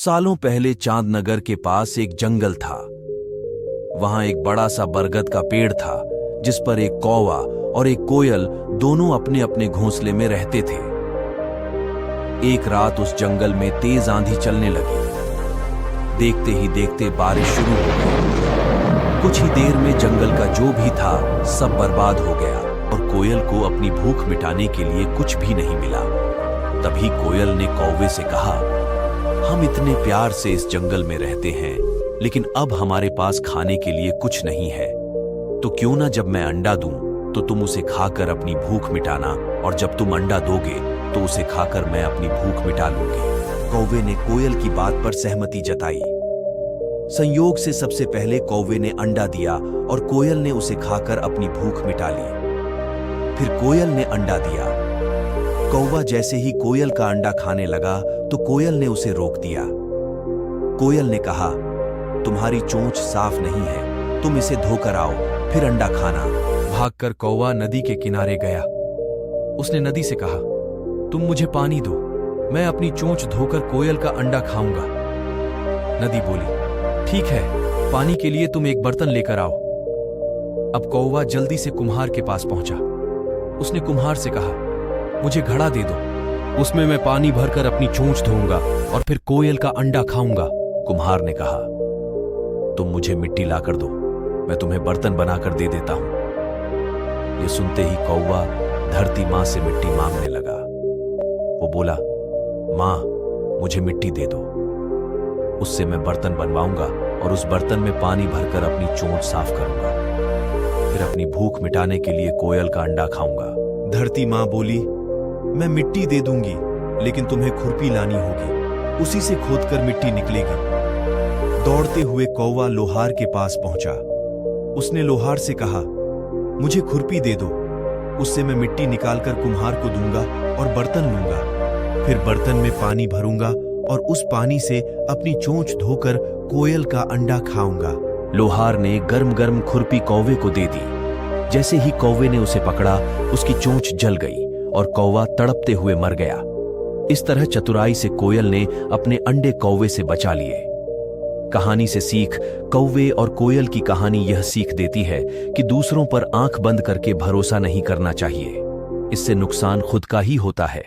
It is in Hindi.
सालों पहले चांदनगर के पास एक जंगल था। वहां एक बड़ा सा बरगद का पेड़ था जिस पर एक कौवा और एक कोयल दोनों अपने अपने घोंसले में रहते थे। एक रात उस जंगल में तेज आंधी चलने लगी। देखते ही देखते बारिश शुरू हो गई। कुछ ही देर में जंगल का जो भी था सब बर्बाद हो गया और कोयल को अपनी भूख मिटाने के लिए कुछ भी नहीं मिला। तभी कोयल ने कौवे से कहा, हम इतने प्यार से इस जंगल में रहते हैं, लेकिन अब हमारे पास खाने के लिए कुछ नहीं है। तो क्यों ना जब मैं अंडा दूं तो तुम उसे खाकर अपनी भूख मिटाना, और जब तुम अंडा दोगे तो उसे खाकर मैं अपनी भूख मिटा लूंगी। कौवे ने कोयल की बात पर सहमति जताई। संयोग से सबसे पहले कौवे ने अंडा दिया और कोयल ने उसे खाकर अपनी भूख मिटा ली। फिर कोयल ने अंडा दिया। कौवा जैसे ही कोयल का अंडा खाने लगा तो कोयल ने उसे रोक दिया। कोयल ने कहा, तुम्हारी चोंच साफ नहीं है, तुम इसे धोकर आओ, फिर अंडा खाना। भागकर कौवा नदी के किनारे गया। उसने नदी से कहा, तुम मुझे पानी दो, मैं अपनी चोंच धोकर कोयल का अंडा खाऊंगा। नदी बोली, ठीक है, पानी के लिए तुम एक बर्तन लेकर आओ। अब कौवा जल्दी से कुम्हार के पास पहुंचा। उसने कुम्हार से कहा, मुझे घड़ा दे दो, उसमें मैं पानी भरकर अपनी चोंच धोऊंगा और फिर कोयल का अंडा खाऊंगा। कुम्हार ने कहा, तुम मुझे मिट्टी लाकर दो, मैं तुम्हें बर्तन बनाकर दे देता हूं। ये सुनते ही कौवा धरती मां से मिट्टी मांगने लगा। वो बोला, मां, मुझे मिट्टी दे दो, उससे मैं बर्तन बनवाऊंगा और उस बर्तन में पानी भरकर अपनी चोंच साफ करूंगा, फिर अपनी भूख मिटाने के लिए कोयल का अंडा खाऊंगा। धरती मां बोली, मैं मिट्टी दे दूंगी, लेकिन तुम्हें खुरपी लानी होगी, उसी से खोदकर मिट्टी निकलेगी। दौड़ते हुए कौवा लोहार के पास पहुंचा। उसने लोहार से कहा, मुझे खुरपी दे दो, उससे मैं मिट्टी निकालकर कुम्हार को दूंगा और बर्तन लूंगा, फिर बर्तन में पानी भरूंगा और उस पानी से अपनी चोंच धोकर कोयल का अंडा खाऊंगा। लोहार ने गर्म गर्म खुरपी कौवे को दे दी। जैसे ही कौवे ने उसे पकड़ा, उसकी चोंच जल गई और कौवा तड़पते हुए मर गया। इस तरह चतुराई से कोयल ने अपने अंडे कौवे से बचा लिए। कहानी से सीख, कौवे और कोयल की कहानी यह सीख देती है कि दूसरों पर आंख बंद करके भरोसा नहीं करना चाहिए। इससे नुकसान खुद का ही होता है।